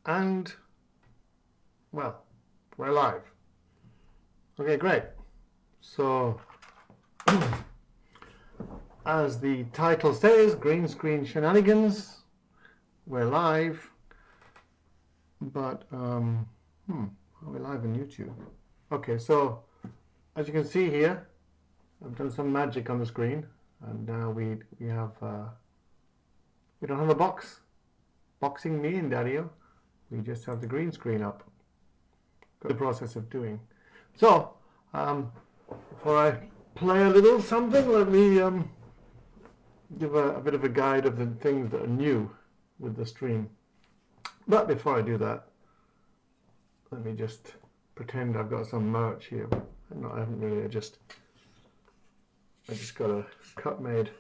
And, well, we're live. Okay, great. So, as the title says, Green Screen Shenanigans, we're live. But, are we live on YouTube? Okay, so, as you can see here, I've done some magic on the screen. And now we have, we don't have a box boxing me and Daddy-O. We just have the green screen up. The process of doing. So, before I play a little something, let me give a bit of a guide of the things that are new with the stream. But before I do that, let me just pretend I've got some merch here. No, I haven't really. I just got a cut made.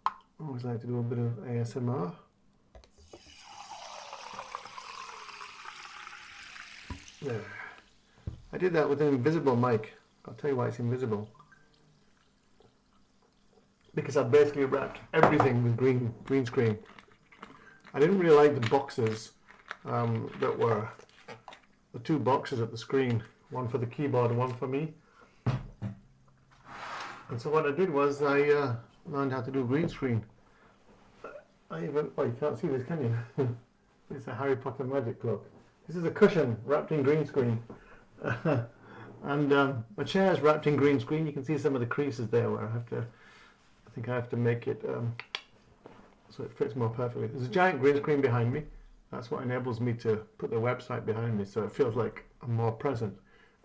I always like to do a bit of ASMR. There. I did that with an invisible mic. I'll tell you why it's invisible. Because I basically wrapped everything with green screen. I didn't really like the boxes that were the two boxes at the screen, one for the keyboard and one for me. And so what I did was I learned how to do green screen. You can't see this, can you? It's a Harry Potter magic cloak. This is a cushion wrapped in green screen. And my chair is wrapped in green screen. You can see some of the creases there where I think I have to make it so it fits more perfectly. There's a giant green screen behind me. That's what enables me to put the website behind me, so it feels like I'm more present.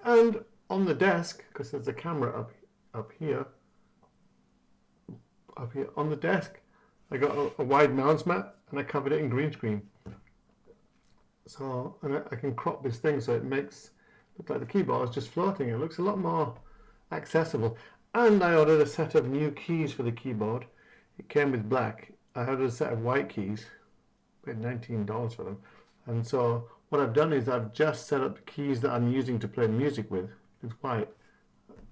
And on the desk, because there's a camera up here on the desk, I got a wide mouse mat and I covered it in green screen. So I can crop this thing so it look like the keyboard is just floating. It looks a lot more accessible. And I ordered a set of new keys for the keyboard. It came with black. I ordered a set of white keys. Paid $19 for them. And so what I've done is I've just set up the keys that I'm using to play music with. It's white.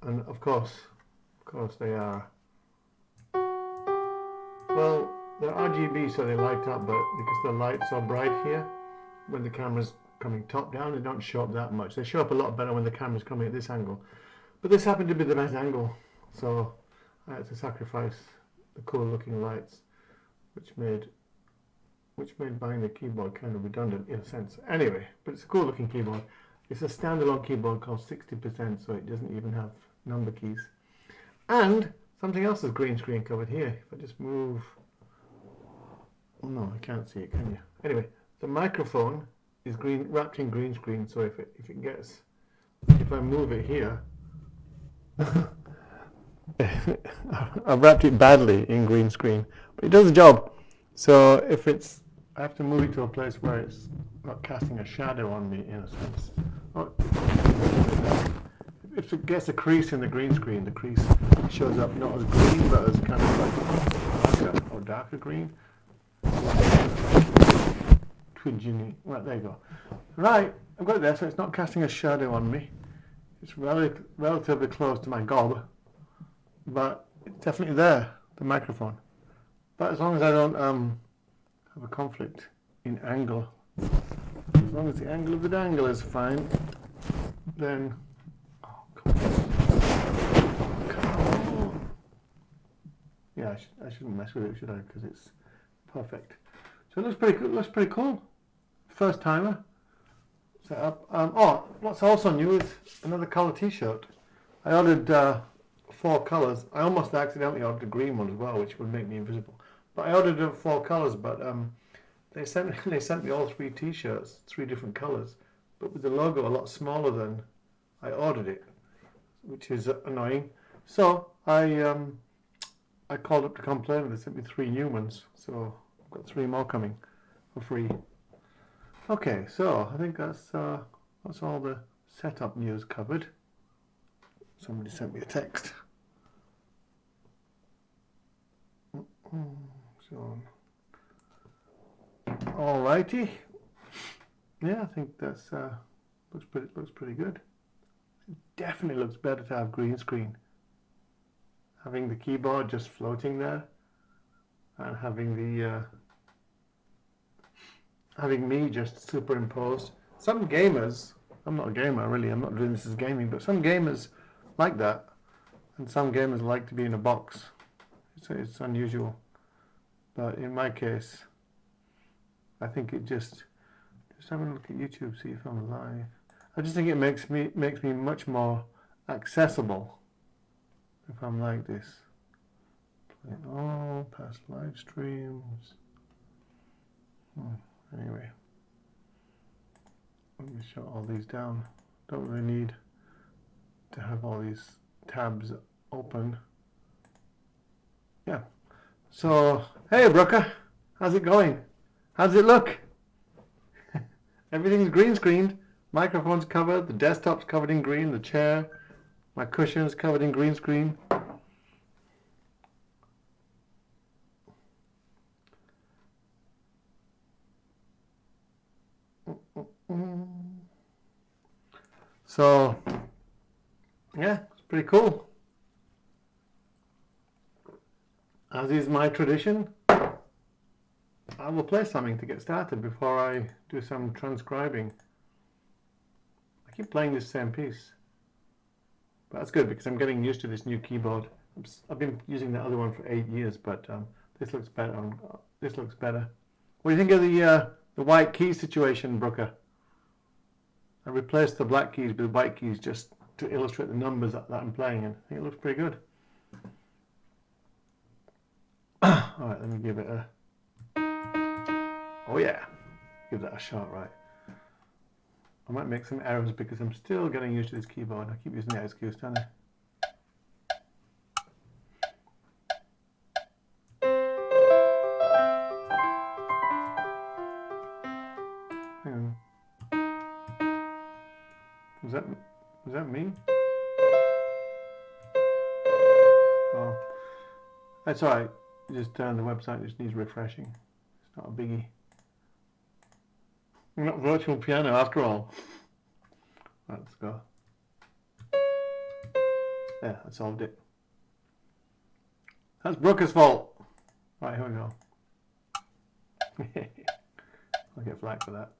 And of course they are, well, they're RGB, so they light up, but because the light's so bright here, when the camera's coming top down, they don't show up that much. They show up a lot better when the camera's coming at this angle. But this happened to be the best angle, so I had to sacrifice the cool looking lights, which made buying the keyboard kind of redundant in a sense. Anyway, but it's a cool looking keyboard. It's a standalone keyboard called 60%, so it doesn't even have number keys. And something else is green screen covered here. If I just move, oh no, I can't see it, can you? Anyway, the microphone is wrapped in green screen, so if I move it here, I've wrapped it badly in green screen, but it does the job. So I have to move it to a place where it's not casting a shadow on me in a sense. If it gets a crease in the green screen, the crease shows up not as green, but as kind of like darker green. Right, there you go. Right, I've got it there, so it's not casting a shadow on me. It's relatively close to my gob, but it's definitely there, the microphone. But as long as I don't have a conflict in angle, as long as the angle of the dangle is fine, then yeah, I shouldn't mess with it, should I? Because it's perfect. So it looks pretty good. Looks pretty cool. First timer set up. What's also new is another color T-shirt. I ordered 4 colors. I almost accidentally ordered a green one as well, which would make me invisible. But I ordered 4 colors. But they sent me all 3 T-shirts, 3 different colors, but with the logo a lot smaller than I ordered it, which is annoying. So I called up to complain, and they sent me 3 new ones. So I've got 3 more coming for free. Okay, so I think that's all the setup news covered. Somebody sent me a text. So, alrighty. Yeah, I think that's looks pretty good. It definitely looks better to have green screen. Having the keyboard just floating there, and having having me just superimposed. Some gamers, I'm not a gamer really, I'm not doing this as gaming, but some gamers like that, and some gamers like to be in a box. It's unusual, but in my case, I think it just having a look at YouTube, see if I'm live. I just think it makes me much more accessible if I'm like this. Play all past live streams. Anyway, let me shut all these down. Don't really need to have all these tabs open. Yeah. So, hey Brooker, how's it going? How's it look? Everything's green screened. Microphone's covered, the desktop's covered in green, the chair, my cushion's covered in green screen. So, yeah, it's pretty cool. As is my tradition, I will play something to get started before I do some transcribing. I keep playing this same piece, but that's good because I'm getting used to this new keyboard. I've been using the other one for 8 years, but this looks better. This looks better. What do you think of the white key situation, Brooker? I replaced the black keys with white keys just to illustrate the numbers that I'm playing in. I think it looks pretty good. All right, let me give it a. Oh yeah, give that a shot, right? I might make some errors because I'm still getting used to this keyboard. I keep using the excuse, don't I? Hang on. Was that me? Oh, that's all right. Just the website just needs refreshing. It's not a biggie. I'm not virtual piano after all. Let's go. Yeah, I solved it. That's Brooker's fault. Right, here we go. I'll get flack for that.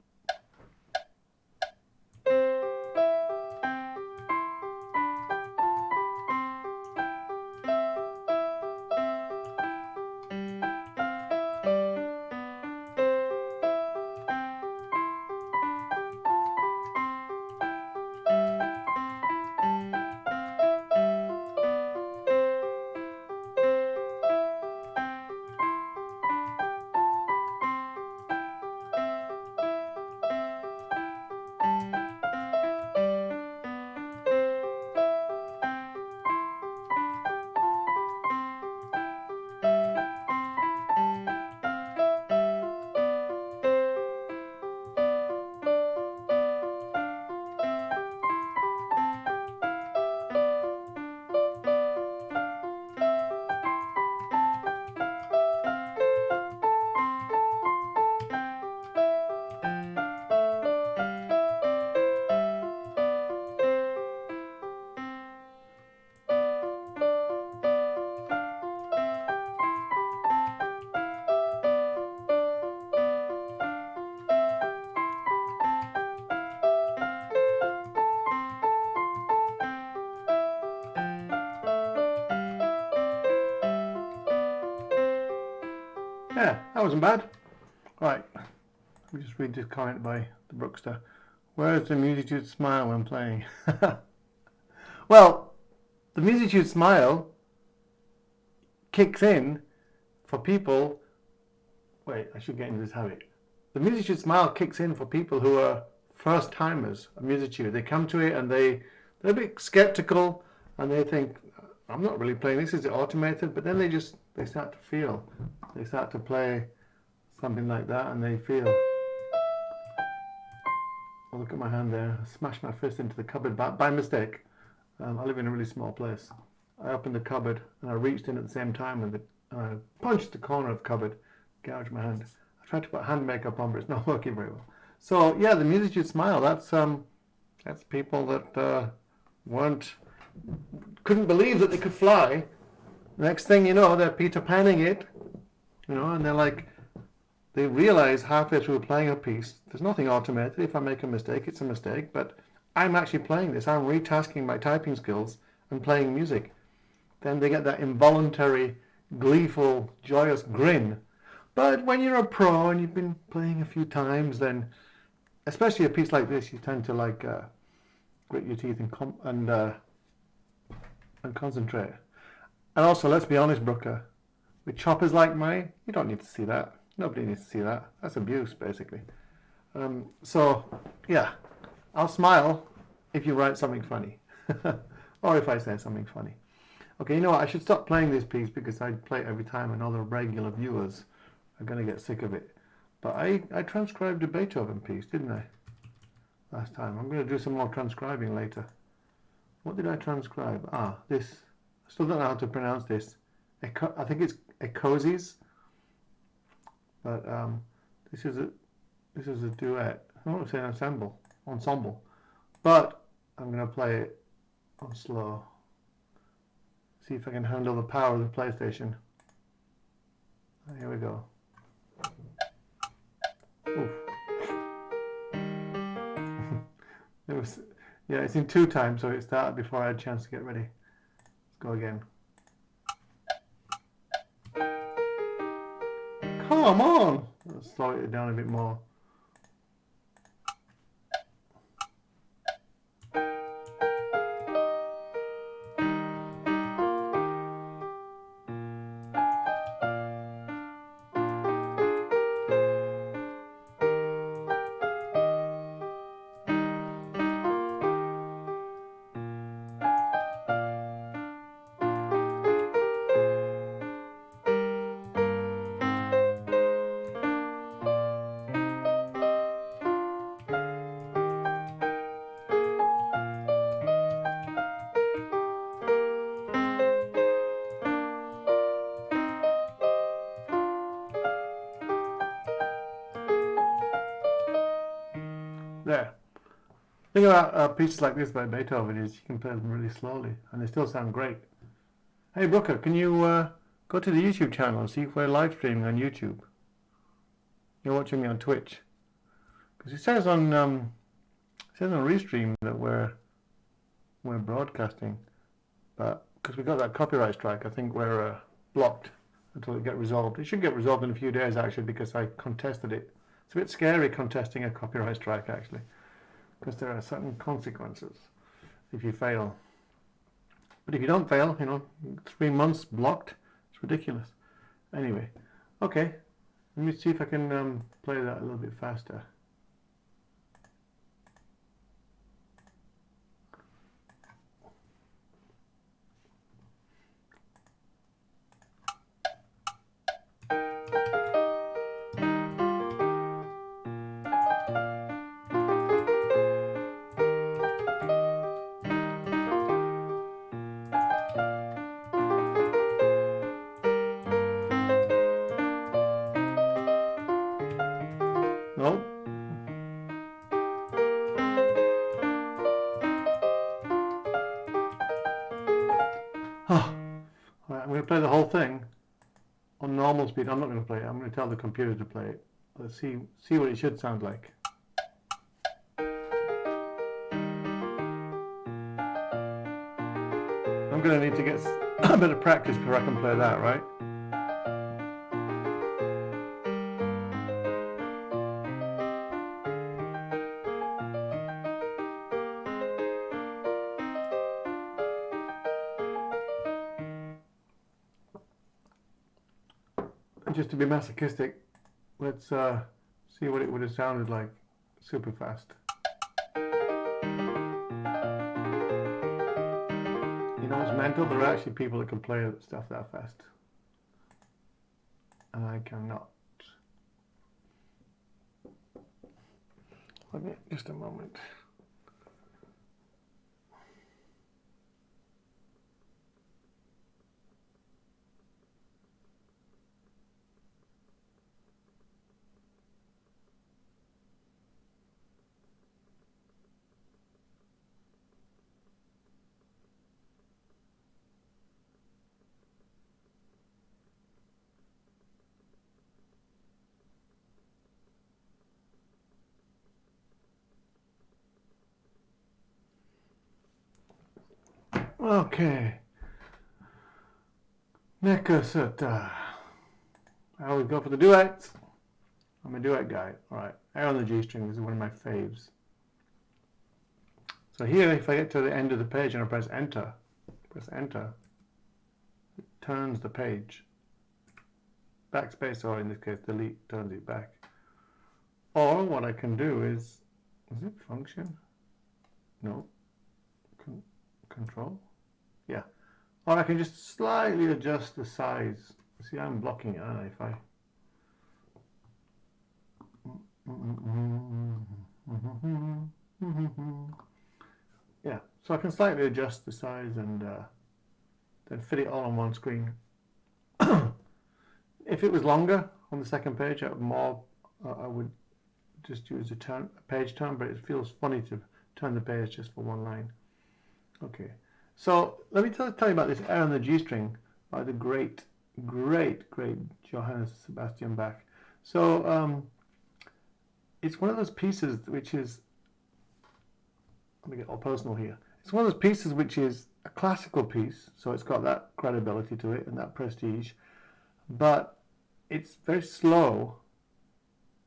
Yeah, that wasn't bad. Right, let me just read this comment by the Brookster. Where is the Musitude smile when playing? Well, the Musitude smile kicks in for people. Wait, I should get into this habit. The Musitude smile kicks in for people who are first timers of Musitude. They come to it and they're a bit skeptical and they think, I'm not really playing this, is it automated? But then they start to feel. They start to play something like that and they feel. Oh, look at my hand there. I smashed my fist into the cupboard by mistake. I live in a really small place. I opened the cupboard and I reached in at the same time and I punched the corner of the cupboard, gouged my hand. I tried to put hand makeup on, but it's not working very well. So yeah, the Musitude smile. That's people that couldn't believe that they could fly. Next thing you know, they're Peter Panning it, and they're like, they realize halfway through playing a piece, there's nothing automated. If I make a mistake, it's a mistake, but I'm actually playing this. I'm retasking my typing skills and playing music. Then they get that involuntary, gleeful, joyous grin. But when you're a pro and you've been playing a few times, then, especially a piece like this, you tend to like grit your teeth and concentrate. And also, let's be honest, Brooker, with choppers like mine, you don't need to see that. Nobody needs to see that. That's abuse, basically. So, yeah, I'll smile if you write something funny. Or if I say something funny. Okay, you know what? I should stop playing this piece because I play it every time and all the regular viewers are going to get sick of it. But I transcribed a Beethoven piece, didn't I? Last time. I'm going to do some more transcribing later. What did I transcribe? Ah, this. I still don't know how to pronounce this. I think it's Ecosies. But this is a duet. I want to say ensemble. But I'm going to play it on slow. See if I can handle the power of the PlayStation. Here we go. Oof. Yeah, it's in 2 times, so it started before I had a chance to get ready. Let's go again. Come on! Let's slow it down a bit more. There. The thing about pieces like this by Beethoven is you can play them really slowly and they still sound great. Hey Brooker, can you go to the YouTube channel and see if we're live streaming on YouTube? You're watching me on Twitch. Because it says on Restream that we're broadcasting, but because we got that copyright strike, I think we're blocked until it gets resolved. It should get resolved in a few days actually because I contested it. It's a bit scary contesting a copyright strike actually, because there are certain consequences if you fail. But if you don't fail, 3 months blocked, it's ridiculous. Anyway, okay, let me see if I can play that a little bit faster. No. Alright, I'm going to play the whole thing on normal speed. I'm not going to play it. I'm going to tell the computer to play it. Let's see what it should sound like. I'm going to need to get a bit of practice before I can play that, right? Just to be masochistic, let's see what it would have sounded like super fast. You know what's mental? There are actually people that can play stuff that fast. And I cannot. Let me, just a moment. Okay. Nekasata. Now we go for the duets. I'm a duet guy. Alright. A on the G string. This is one of my faves. So here, if I get to the end of the page and I press enter, it turns the page. Backspace, or in this case, delete, turns it back. Or what I can do is it function? No. Control? Yeah. Or I can just slightly adjust the size. See, I'm blocking it, aren't I? If I... Yeah, so I can slightly adjust the size and then fit it all on one screen. If it was longer on the second page, I would just use a page turn, but it feels funny to turn the page just for one line. Okay, so let me tell you about this air on the G string by the great Johann Sebastian Bach. So it's one of those pieces which is, let me get all personal here. It's one of those pieces which is a classical piece, so it's got that credibility to it and that prestige, but it's very slow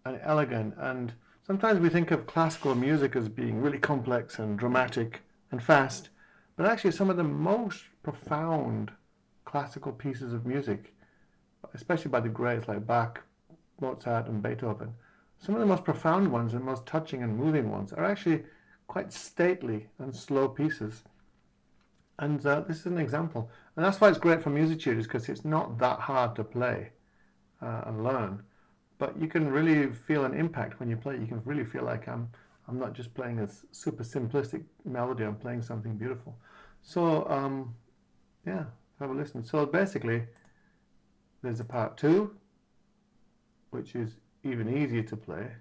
and elegant, and sometimes we think of classical music as being really complex and dramatic and fast, but actually some of the most profound classical pieces of music, especially by the greats like Bach, Mozart and Beethoven, some of the most profound ones and most touching and moving ones are actually quite stately and slow pieces. And this is an example. And that's why it's great for Musitude, is because it's not that hard to play and learn. But you can really feel an impact when you play. You can really feel like I'm not just playing a super simplistic melody, I'm playing something beautiful. So, yeah, have a listen. So basically, there's a part 2, which is even easier to play.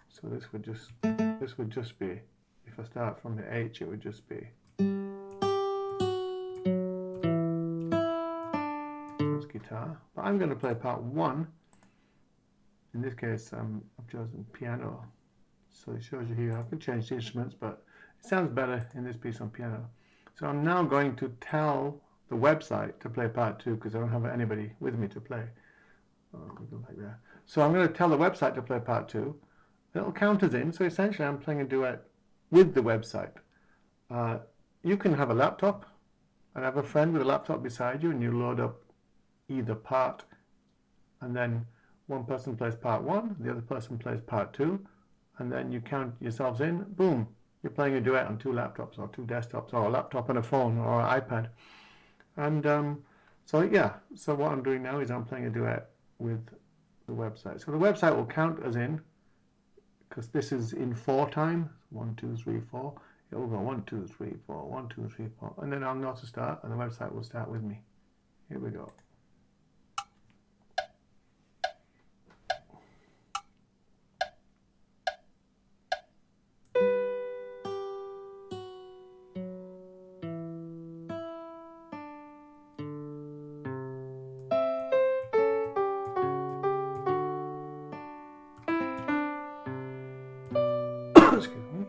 So this would just be, if I start from the H, it would just be. That's guitar. But I'm going to play part 1. In this case, I've chosen piano. So it shows you here. I could change the instruments, but it sounds better in this piece on piano. So I'm now going to tell the website to play part 2 because I don't have anybody with me to play. Like that. So I'm going to tell the website to play part 2. It'll count as in. So essentially, I'm playing a duet with the website. You can have a laptop and have a friend with a laptop beside you, and you load up either part, and then one person plays part 1, the other person plays part 2, and then you count yourselves in. Boom! You're playing a duet on 2 laptops or 2 desktops, or a laptop and a phone or an iPad. And so yeah, so what I'm doing now is I'm playing a duet with the website. So the website will count as in, because this is in 4 time. 1, 2, 3, 4. It will go 1, 2, 3, 4, 1, 2, 3, 4, and then I'll know to start, and the website will start with me. Here we go. Excuse me.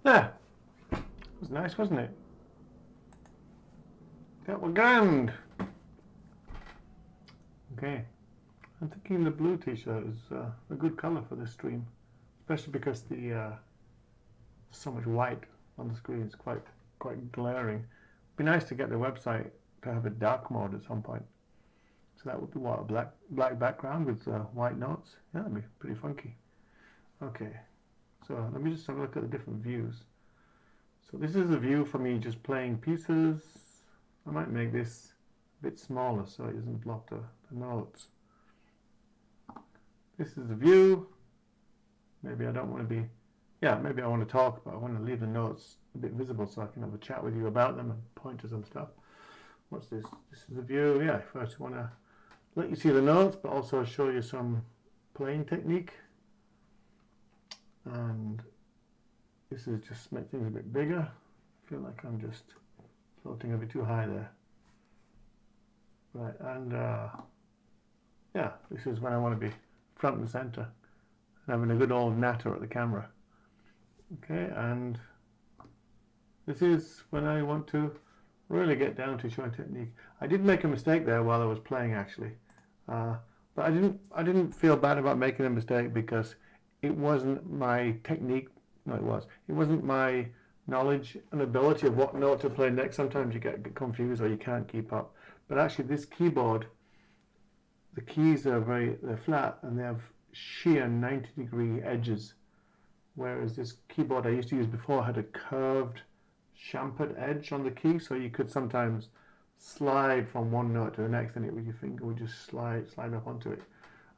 There. It was nice, wasn't it? That was grand. Okay. I'm thinking the blue t-shirt is a good colour for this stream, especially because the so much white on the screen is quite glaring. It'd be nice to get the website to have a dark mode at some point. So that would be what, a black background with white notes. Yeah, that'd be pretty funky. Okay, so let me just have a look at the different views. So this is a view for me just playing pieces. I might make this a bit smaller so it doesn't block the notes. This is the view. Maybe I don't want to be, yeah, maybe I want to talk, but I want to leave the notes a bit visible so I can have a chat with you about them and pointers and stuff. What's this? This is the view. Yeah, if I just want to let you see the notes, but also show you some playing technique. And this is just make things a bit bigger. I feel like I'm just floating a bit too high there. Right, and yeah, this is when I want to be front and center and having a good old natter at the camera. Okay, and this is when I want to really get down to showing technique. I did make a mistake there while I was playing actually, but I didn't feel bad about making a mistake because it wasn't my technique. No, it wasn't my knowledge and ability of what note to play next. Sometimes you get confused or you can't keep up. But actually, this keyboard, the keys are they're flat and they have sheer 90-degree edges, whereas this keyboard I used to use before had a curved, chamfered edge on the key, so you could sometimes slide from one note to the next, and with your finger would just slide up onto it.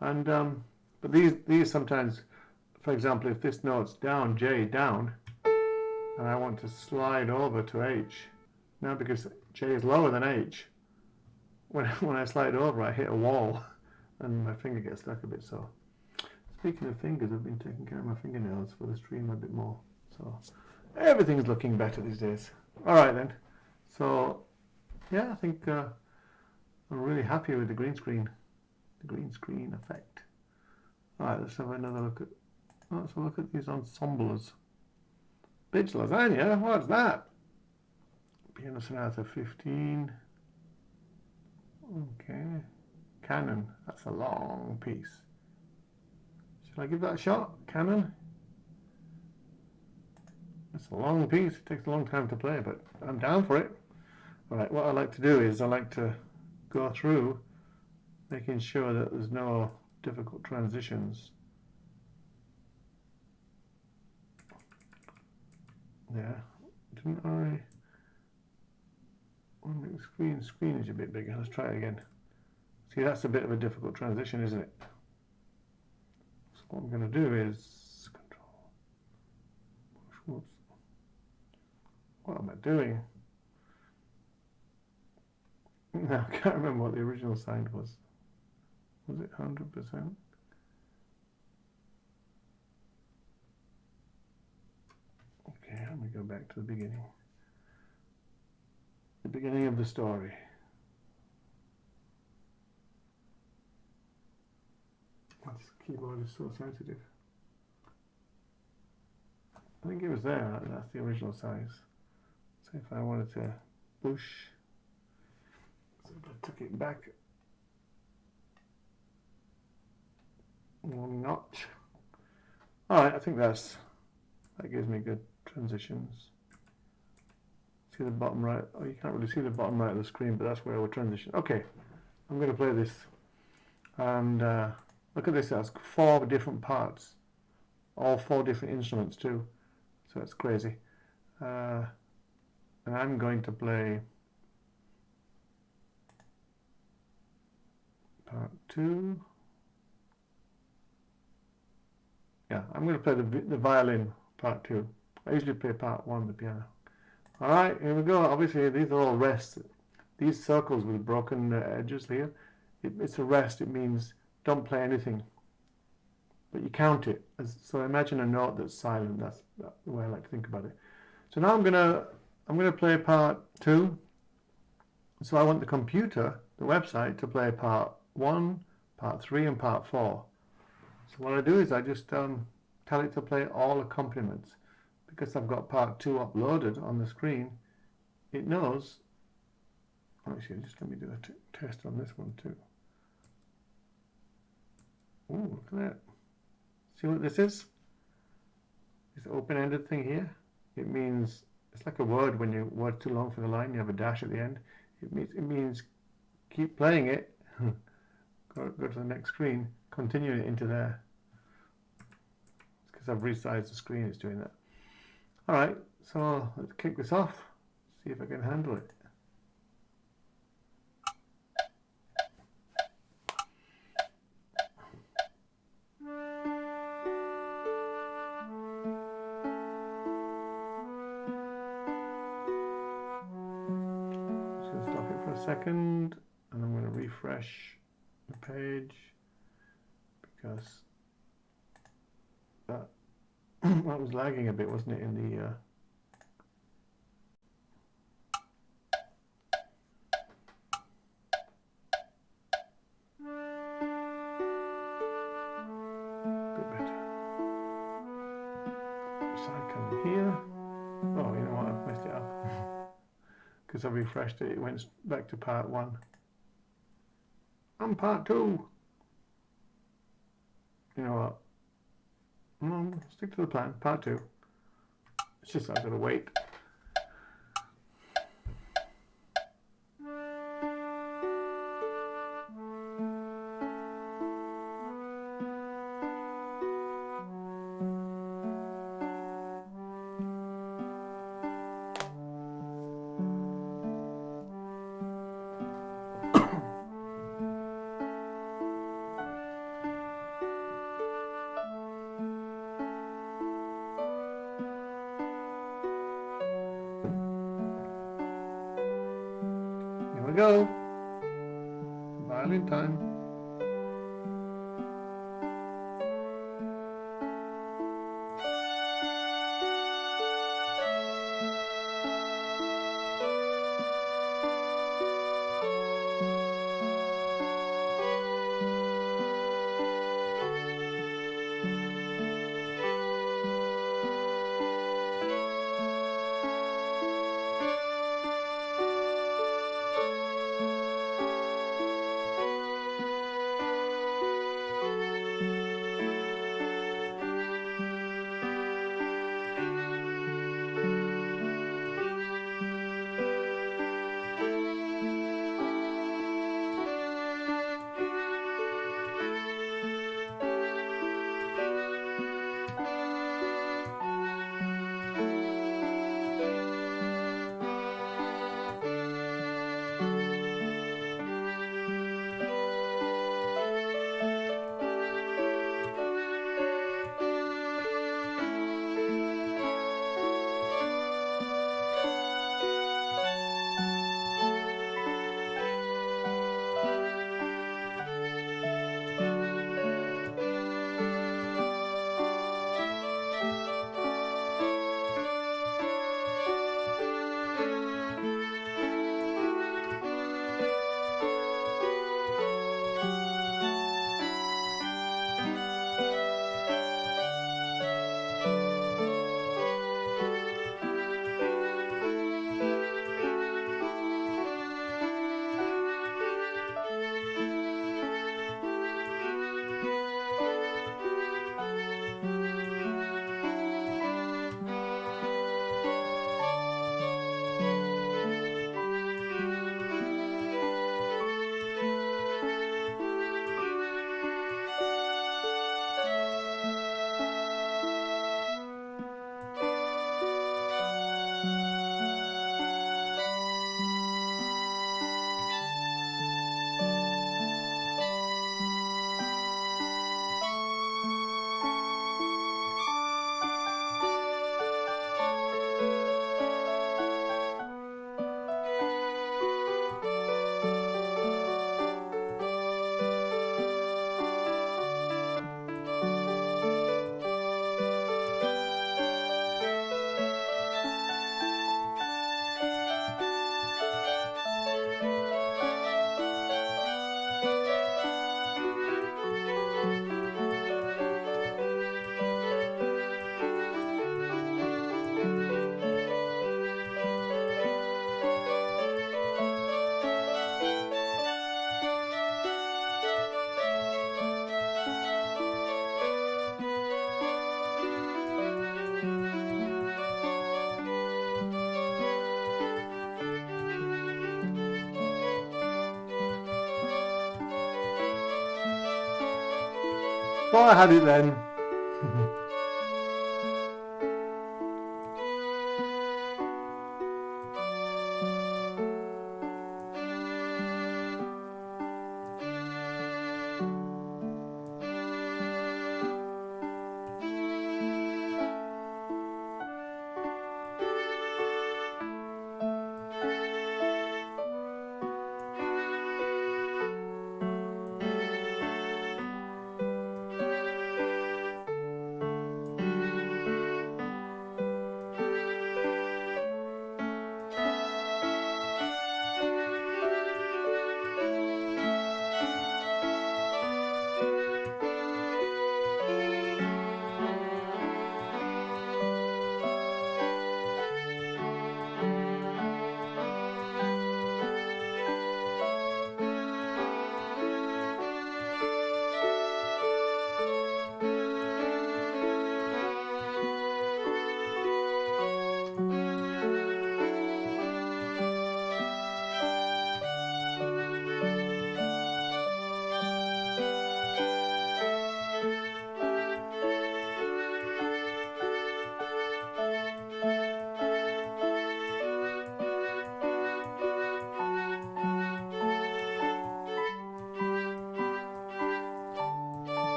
And but these sometimes, for example, if this note's down, J down, and I want to slide over to H, now because J is lower than H, when I slide over, I hit a wall, and my finger gets stuck a bit. So, speaking of fingers, I've been taking care of my fingernails for the stream a bit more. So, everything's looking better these days. All right then. So, yeah, I think I'm really happy with the green screen effect. All right, let's have another look at. Let's have a look at these ensembles. Bitch lasagna. What's that? Piano Sonata 15. Okay, Canon, that's a long piece. Should I give that a shot? Canon? It's a long piece, it takes a long time to play, but I'm down for it. Alright, what I like to do is I like to go through making sure that there's no difficult transitions. There, didn't I? The screen is a bit bigger. Let's try it again. See, that's a bit of a difficult transition, isn't it? So what I'm going to do is control. What am I doing? No, I can't remember what the original sign was. Was it 100%? Okay, let me go back to the beginning. The beginning of the story. This keyboard is so sensitive. I think it was there. That's the original size. So if I wanted to push, so if I took it back one notch. All right, I think that gives me good transitions. See the bottom right? Oh, you can't really see the bottom right of the screen, but that's where I would transition. Okay, I'm going to play this, and look at this. That's 4 different parts, all 4 different instruments too. So it's crazy. And I'm going to play part 2. Yeah, I'm going to play the violin part 2. I usually play part 1, the piano. All right, here we go. Obviously, these are all rests. These circles with broken edges here, it's a rest. It means don't play anything, but you count it. So imagine a note that's silent. That's the way I like to think about it. So now I'm gonna play part 2. So I want the computer, the website, to play part 1, part 3, and part 4. So what I do is I just tell it to play all accompaniments. because I've got part 2 uploaded on the screen, it knows. Actually, just let me do a test on this one too. Ooh, look at that. See what this is? This open-ended thing here. It means, it's like a word when your word's too long for the line, you have a dash at the end. It means keep playing it, go to the next screen, continue it into there. It's because I've resized the screen, it's doing that. Alright, so let's kick this off, see if I can handle it. Stop it for a second, and I'm going to refresh the page because that that was lagging a bit, wasn't it, in the bit better. So I come here. Oh, you know what? I've messed it up. Because I refreshed it, it went back to part 1. I'm part 2. You know what? No, stick to the plan. Part 2. It's just I've got to wait. Here we go. Violin time. Thought I had it then.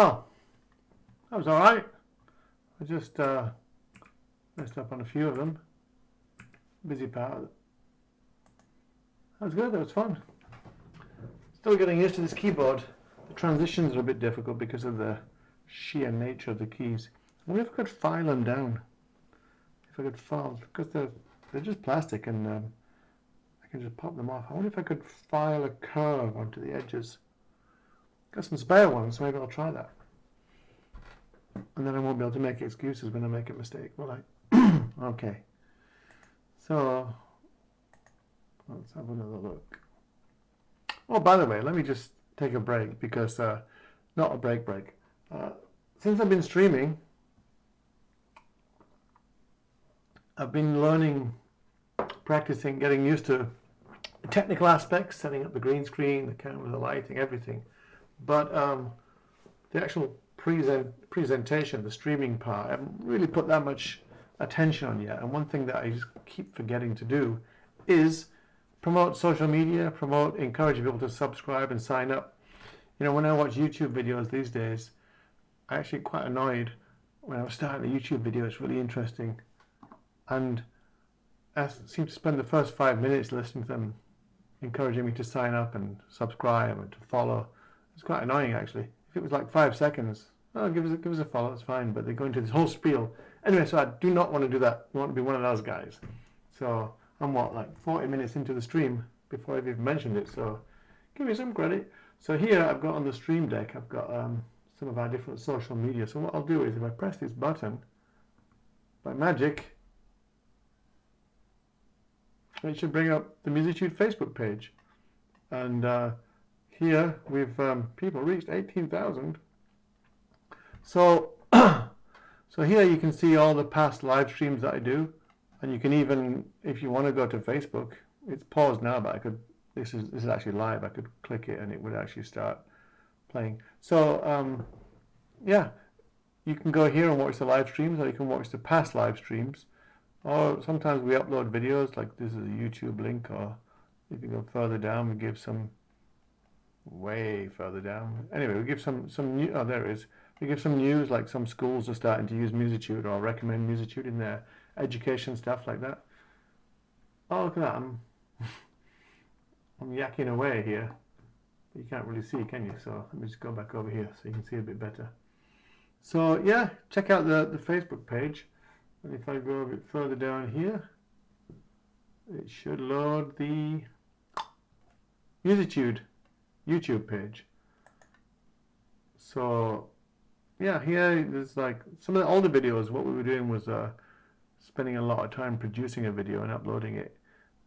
Oh, that was alright. I just messed up on a few of them. Busy part. That was good, that was fun. Still getting used to this keyboard. The transitions are a bit difficult because of the sheer nature of the keys. I wonder if I could file them down. If I could file, because they're just plastic and I can just pop them off. I wonder if I could file a curve onto the edges. Got some spare ones, so maybe I'll try that. And then I won't be able to make excuses when I make a mistake, will I? Okay. So, let's have another look. Oh, by the way, let me just take a break because, not a break. Since I've been streaming, I've been learning, practicing, getting used to the technical aspects, setting up the green screen, the camera, the lighting, everything. But the actual presentation, the streaming part, I haven't really put that much attention on yet. And one thing that I just keep forgetting to do is promote social media, encourage people to subscribe and sign up. You know, when I watch YouTube videos these days, I'm actually quite annoyed when I was starting a YouTube video. It's really interesting. And I seem to spend the first 5 minutes listening to them, encouraging me to sign up and subscribe and to follow. It's quite annoying, actually. If it was like 5 seconds, oh, give us a follow, it's fine. But they go into this whole spiel. Anyway, so I do not want to do that. I want to be one of those guys. So I'm like 40 minutes into the stream before I've even mentioned it. So give me some credit. So here I've got on the stream deck, I've got some of our different social media. So what I'll do is if I press this button, by magic, it should bring up the Musitude Facebook page. And here we've people reached 18,000. So so here you can see all the past live streams that I do, and you can even, if you want to go to Facebook, it's paused now, but I could. This is actually live. I could click it and it would actually start playing. So yeah, you can go here and watch the live streams, or you can watch the past live streams. Or sometimes we upload videos, like this is a YouTube link, or if you go further down, we give some way further down. Anyway, we give some new. Oh, there it is. We give some news, like some schools are starting to use Musitude or recommend Musitude in their education stuff like that. Oh, look at that! I'm yakking away here. You can't really see, can you? So let me just go back over here so you can see a bit better. So yeah, check out the Facebook page. And if I go a bit further down here, it should load the Musitude YouTube page. So yeah, here there's like some of the older videos. What we were doing was spending a lot of time producing a video and uploading it.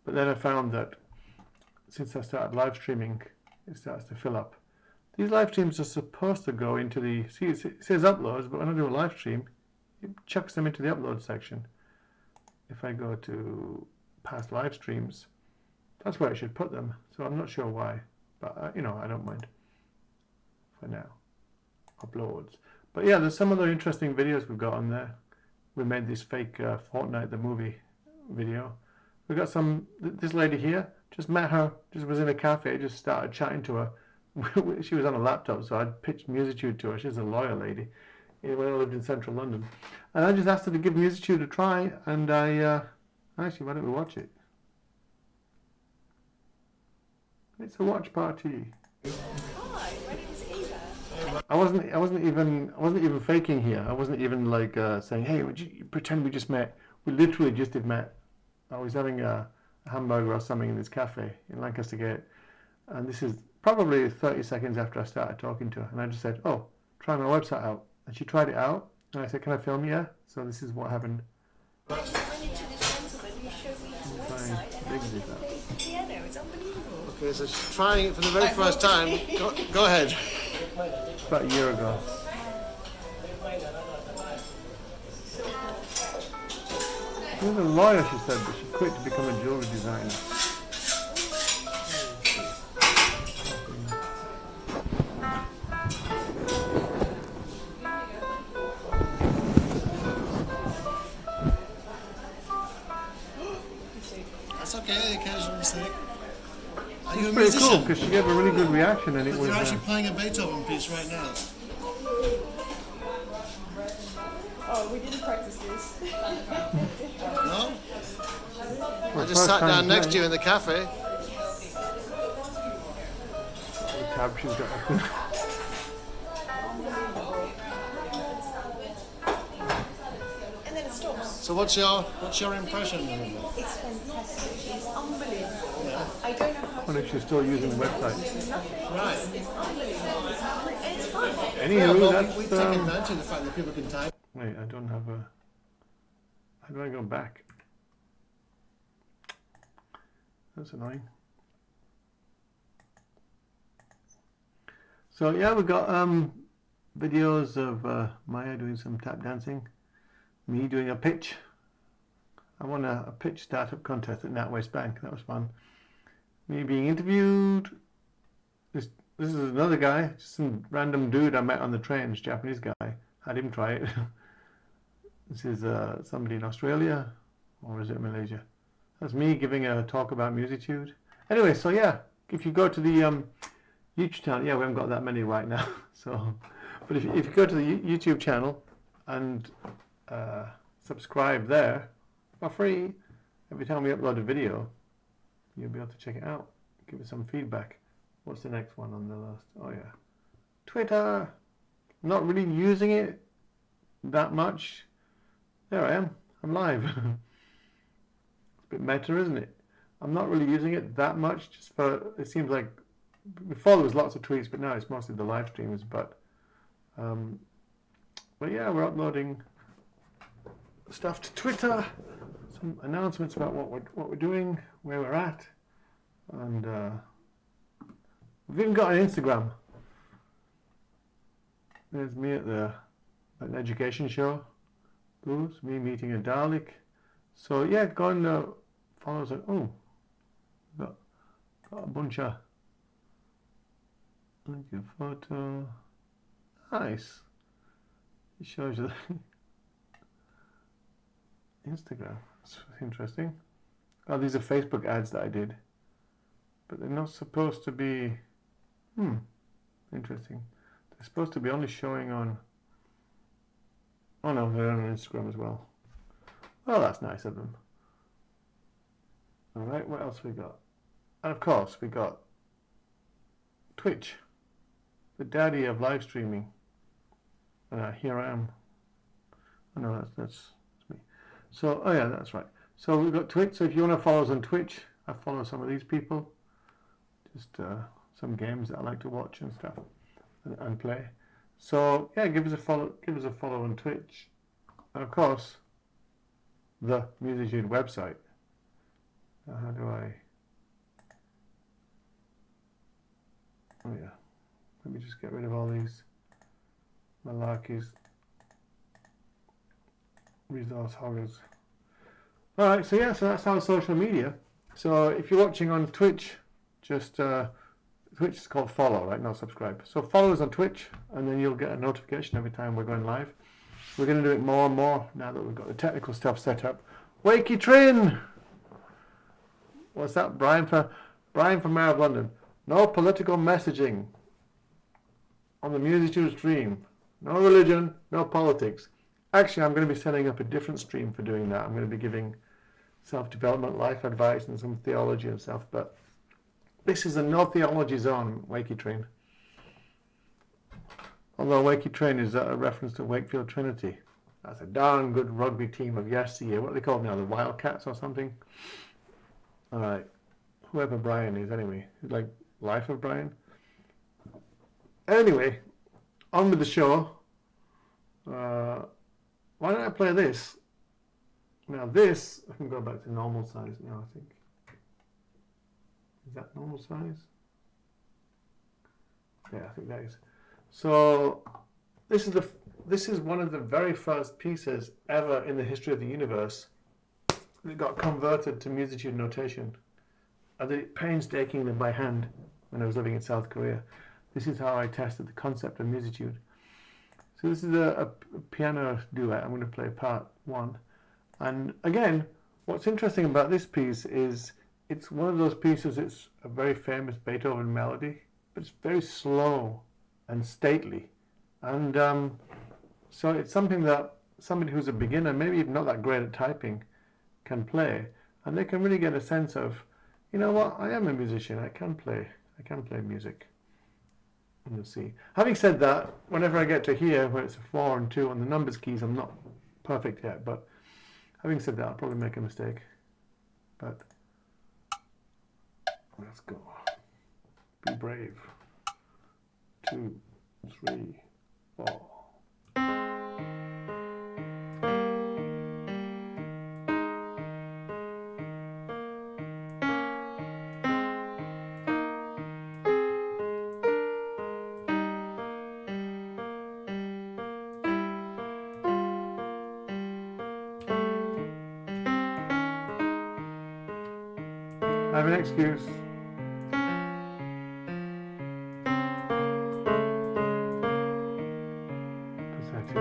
But then I found that since I started live streaming, it starts to fill up. These live streams are supposed to go into the, see it says uploads, but when I do a live stream, it chucks them into the upload section. If I go to past live streams, that's where I should put them. So I'm not sure why, but you know, I don't mind for now. Uploads. But yeah, there's some other interesting videos we've got on there. We made this fake Fortnite the movie video. We've got this lady here, just met her, just was in a cafe, just started chatting to her. She was on a laptop, so I'd pitched Musitude to her. She's a lawyer lady when I lived in central London. And I just asked her to give Musitude a try, and actually, why don't we watch it? It's a watch party. Hi, my name is Eva. I wasn't even faking here. I wasn't even like saying, hey, would you pretend we just met? We literally just had met. I was having a hamburger or something in this cafe in Lancaster Gate, and this is probably 30 seconds after I started talking to her, and I just said, oh, try my website out. And she tried it out, and I said, can I film you? So this is what happened. I just went into this gentleman who showed me his website, and actually played the piano. It's unbelievable. Okay, so she's trying it for the very first time. Go ahead. About a year ago. She was a lawyer, she said, but she quit to become a jewelry designer. That's okay, occasional mistake. Are you a It's pretty musician? cool because she gave a really good reaction, and it was. You're actually playing a Beethoven piece right now. just sat down next to you in the cafe. The tab she's got open. And then it stops. So what's your impression of it? It's fantastic. It's unbelievable. I don't know how I wonder if she's still using the website. Right. it's unbelievable. And it's fun. Anywho, Yeah, well, that's we take advantage of the fact that people can type. wait, I don't have a. How do I go back? That's annoying. So yeah, we got videos of Maya doing some tap dancing, me doing a pitch. I won a pitch startup contest at NatWest Bank. That was fun. Me being interviewed. This is another guy, just some random dude I met on the train, this Japanese guy. Had him try it. This is somebody in Australia, or is it Malaysia? That's me giving a talk about Musitude. Anyway, so yeah, if you go to the YouTube channel, yeah, we haven't got that many right now. So, but if you go to the YouTube channel and subscribe there for free, every time we upload a video, you'll be able to check it out. Give us some feedback. What's the next one on the list? Oh yeah, Twitter. Not really using it that much. There I am. I'm live. It's a bit meta, isn't it? I'm not really using it that much. Just for it seems like before there was lots of tweets, but now it's mostly the live streams. But yeah, we're uploading stuff to Twitter. Some announcements about what we're doing, where we're at, and we've even got an Instagram. There's me at an education show. Booze, me meeting a Dalek. So yeah, go and follow us. Oh, got a bunch of. Like a photo. Nice. It shows you the Instagram. It's interesting. Oh, these are Facebook ads that I did, but they're not supposed to be. Interesting. They're supposed to be only showing on. Oh no, they're on Instagram as well. Oh, that's nice of them. Alright, what else we got? And of course, we got Twitch, the daddy of live streaming. Here I am. Oh no, that's me. So, oh yeah, that's right. So we've got Twitch. So if you want to follow us on Twitch, I follow some of these people. Just some games that I like to watch and stuff and play. So yeah, give us a follow on Twitch, and of course, the Musitude website. How do I? Oh yeah, let me just get rid of all these malarkeys, resource hoggers. All right, so yeah, so that's our social media. So if you're watching on Twitch, just Twitch is called follow, right? Not subscribe. So follow us on Twitch, and then you'll get a notification every time we're going live. We're going to do it more and more now that we've got the technical stuff set up. Wakey Trin! What's that? Brian from Mayor of London. No political messaging on the Musitude stream. No religion, no politics. Actually, I'm going to be setting up a different stream for doing that. I'm going to be giving self-development, life advice, and some theology and stuff, but this is a no theology zone, Wakey Train. Although Wakey Train is a reference to Wakefield Trinity. That's a darn good rugby team of yesteryear. What are they called now? The Wildcats or something? Alright. Whoever Brian is, anyway. Like Life of Brian. Anyway, on with the show. Why don't I play this? Now this, I can go back to normal size now, I think. Is that normal size? Yeah, I think that is. So this is one of the very first pieces ever in the history of the universe that got converted to Musitude notation. I did it painstakingly by hand when I was living in South Korea. This is how I tested the concept of Musitude. So this is a piano duet. I'm going to play part 1. And again, what's interesting about this piece is it's one of those pieces, it's a very famous Beethoven melody, but it's very slow and stately. And so it's something that somebody who's a beginner, maybe even not that great at typing, can play. and they can really get a sense of, you know what, I am a musician. I can play music. And you'll see. Having said that, whenever I get to here, where it's a 4 and 2 on the numbers keys, I'm not perfect yet. But having said that, I'll probably make a mistake. But let's go. Be brave. 2, 3, 4. I have an excuse. Pathetic.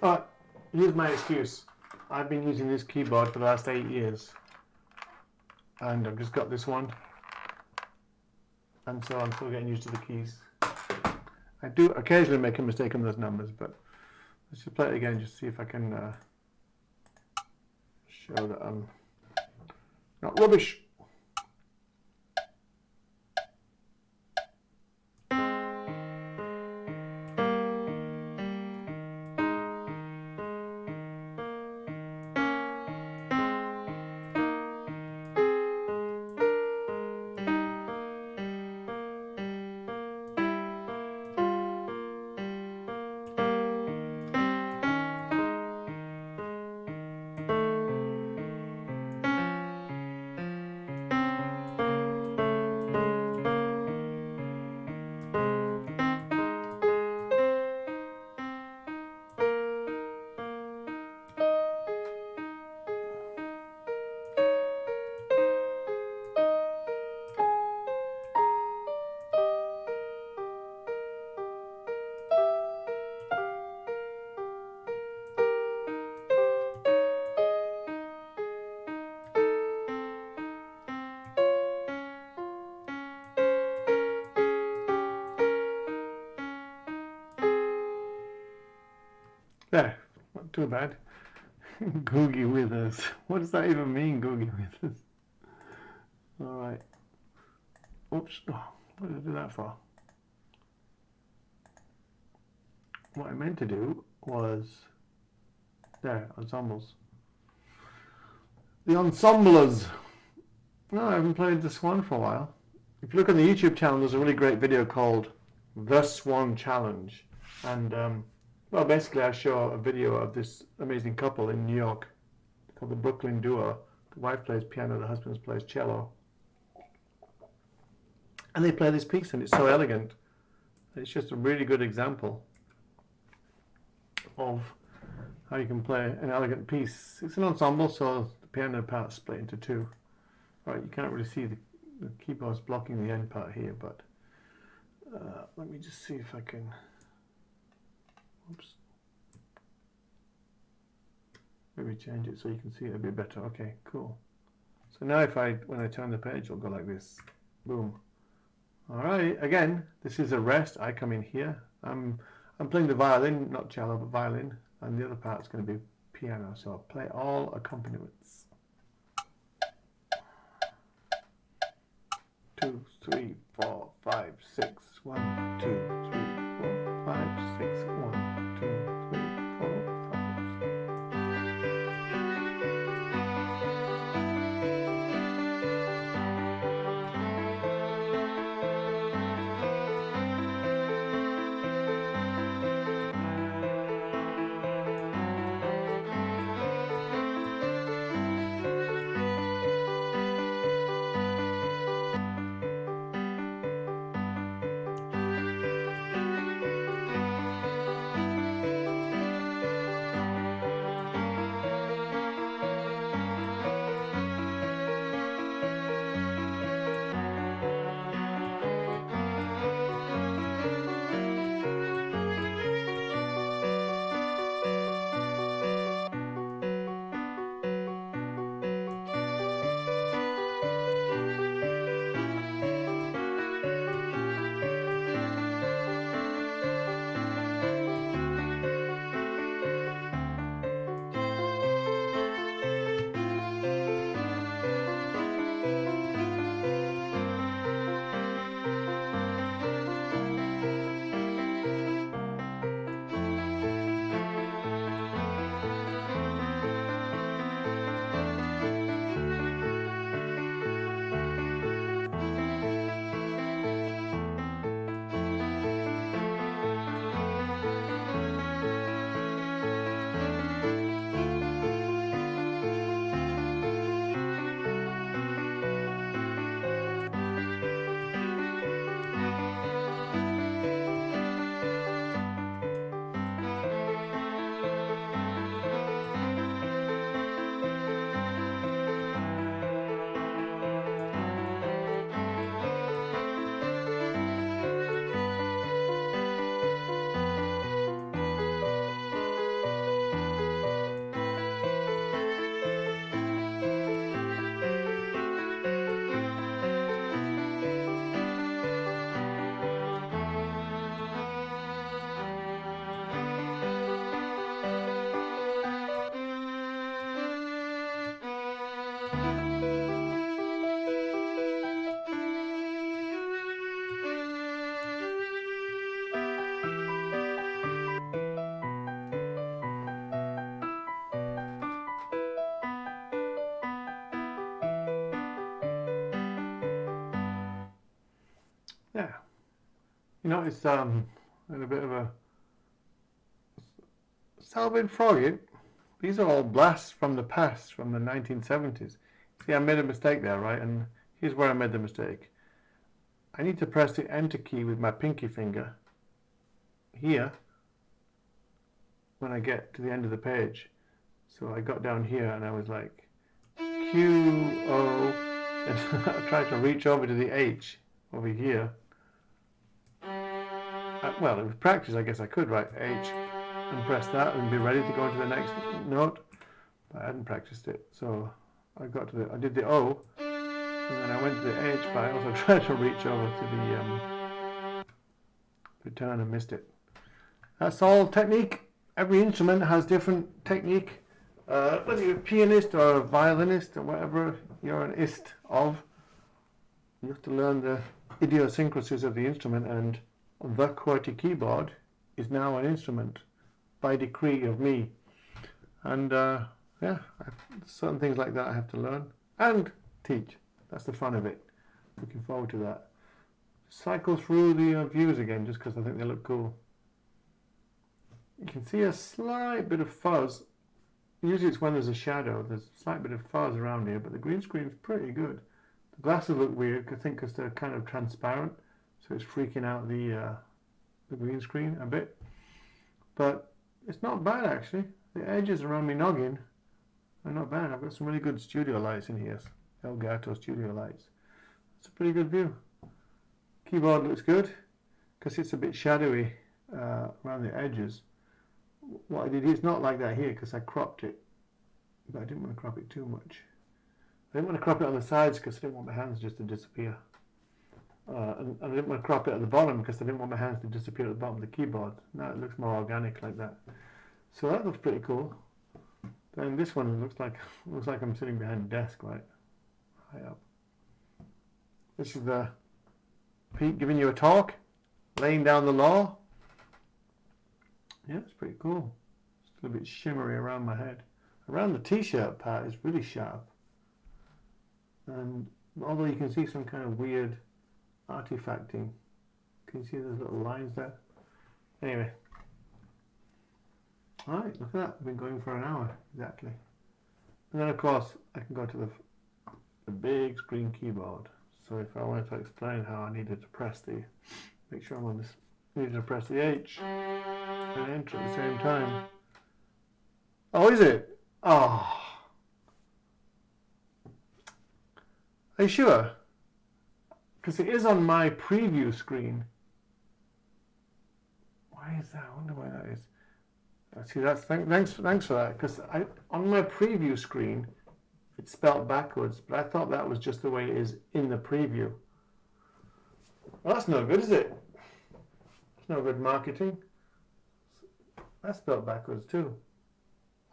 Alright, here's my excuse. I've been using this keyboard for the last 8 years. And I've just got this one. And so I'm still getting used to the keys. I do occasionally make a mistake on those numbers, but let's just play it again just to see if I can show that I'm not rubbish. There, not too bad. Googie Withers. What does that even mean, Googie Withers? Alright. Oops. Oh, what did I do that for? What I meant to do was... There, ensembles. The Ensemblers. No, I haven't played the Swan for a while. If you look on the YouTube channel, there's a really great video called The Swan Challenge. And, well, basically I show a video of this amazing couple in New York called the Brooklyn Duo. The wife plays piano, the husband plays cello. And they play this piece and it's so elegant. It's just a really good example of how you can play an elegant piece. It's an ensemble, so the piano part's split into 2. Right, you can't really see the keyboard's blocking the end part here, but let me just see if I can... Oops. Maybe change it so you can see it a bit better. Okay, cool. So now when I turn the page, it'll go like this. Boom. Alright, again, this is a rest. I come in here. I'm playing the violin, not cello, but violin. And the other part's going to be piano. So I'll play all accompaniments. 2, 3, 4, 5, 6. 1, 2, 3, 4, 5, 6. 1, 2, 3, 4, 5, 6. You know, it's in a bit of a Salvin Froggy. These are all blasts from the past, from the 1970s. See, I made a mistake there, right? And here's where I made the mistake. I need to press the enter key with my pinky finger here when I get to the end of the page. So I got down here and I was like Q, O, and I tried to reach over to the H over here. Well, with practice, I guess I could write H and press that and be ready to go into the next note, but I hadn't practiced it. So I did the O, and then I went to the H, but I also tried to reach over to the turn and missed it. That's all technique. Every instrument has different technique. Whether you're a pianist or a violinist or whatever you're an ist of, you have to learn the idiosyncrasies of the instrument, and the QWERTY keyboard is now an instrument by decree of me. And yeah, certain things like that I have to learn and teach. That's the fun of it. Looking forward to that. Cycle through the views again just because I think they look cool. You can see a slight bit of fuzz. Usually it's when there's a shadow. There's a slight bit of fuzz around here, but the green screen's pretty good. The glasses look weird, I think, because they're kind of transparent, so it's freaking out the green screen a bit. But it's not bad actually. The edges around me noggin are not bad. I've got some really good studio lights in here. Elgato studio lights. It's a pretty good view. Keyboard looks good because it's a bit shadowy around the edges. What I did here, it's not like that here because I cropped it, but I didn't want to crop it too much. I didn't want to crop it on the sides because I didn't want my hands just to disappear. And I didn't want to crop it at the bottom because I didn't want my hands to disappear at the bottom of the keyboard. Now it looks more organic like that. So that looks pretty cool. Then this one looks like I'm sitting behind a desk, right? High up. This is Pete giving you a talk, laying down the law. Yeah, it's pretty cool. It's a little bit shimmery around my head. Around the t-shirt part is really sharp. And although you can see some kind of weird artifacting, can you see those little lines there? Anyway. Alright, look at that. I've been going for an hour, exactly. And then of course, I can go to the big screen keyboard. So if I wanted to explain how I needed to press make sure I'm on this, needed to press the H and enter at the same time. Oh, is it? Oh. Are you sure? Because it is on my preview screen. Why is that? I wonder why that is. See, that's thanks for that. Because on my preview screen, it's spelt backwards, but I thought that was just the way it is in the preview. Well, that's no good, is it? It's no good marketing. That's spelled backwards too.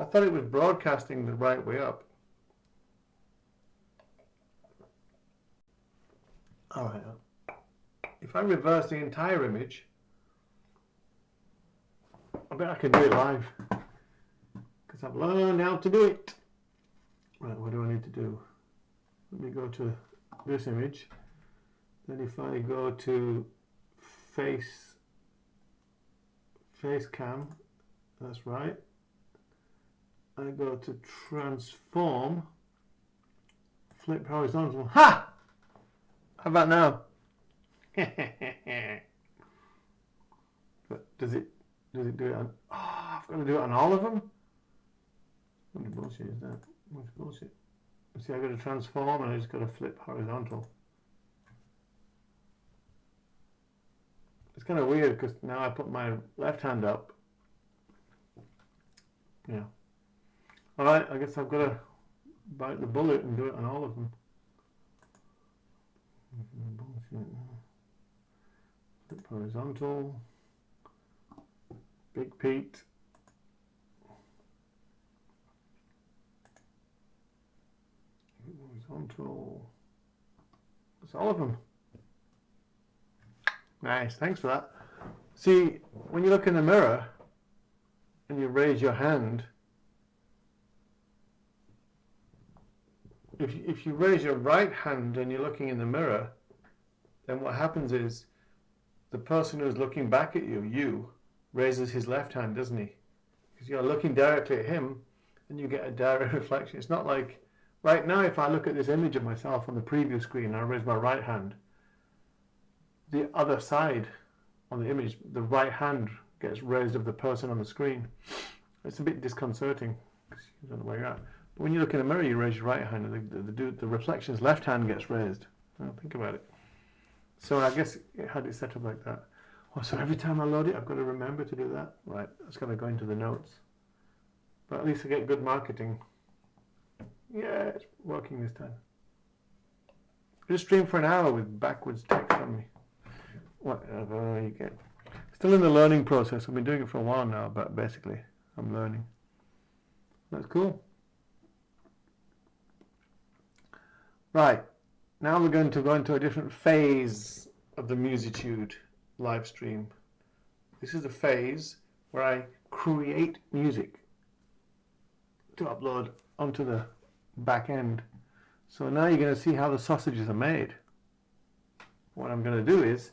I thought it was broadcasting the right way up. Alright. If I reverse the entire image, I bet I can do it live. Because I've learned how to do it. Right, what do I need to do? Let me go to this image. Then if I go to face cam, that's right. I go to transform, flip horizontal. Ha! How about now? But does it do it on? Oh, I've got to do it on all of them. What bullshit is that? What's bullshit? See, I've got to transform and I just got to flip horizontal. It's kind of weird because now I put my left hand up. Yeah. Alright, I guess I've got to bite the bullet and do it on all of them. Flip horizontal. Big Pete. Horizontal. That's all of them. Nice, thanks for that. See, when you look in the mirror and you raise your hand, if you raise your right hand and you're looking in the mirror, then what happens is the person who's looking back at you, raises his left hand, doesn't he? Because you're looking directly at him and you get a direct reflection. It's not like, right now if I look at this image of myself on the preview screen and I raise my right hand, the other side on the image, the right hand gets raised of the person on the screen. It's a bit disconcerting because you don't know where you're at. But when you look in the mirror, you raise your right hand and the reflection's left hand gets raised. Well, think about it. So I guess it had it set up like that. Oh, so every time I load it, I've got to remember to do that? Right, that's got to go into the notes. But at least I get good marketing. Yeah, it's working this time. Just stream for an hour with backwards text on me. Whatever you get. Still in the learning process. I've been doing it for a while now, but basically I'm learning. That's cool. Right, now we're going to go into a different phase of the Musitude live stream. This is the phase where I create music to upload onto the back end. So now you're going to see how the sausages are made. What I'm going to do is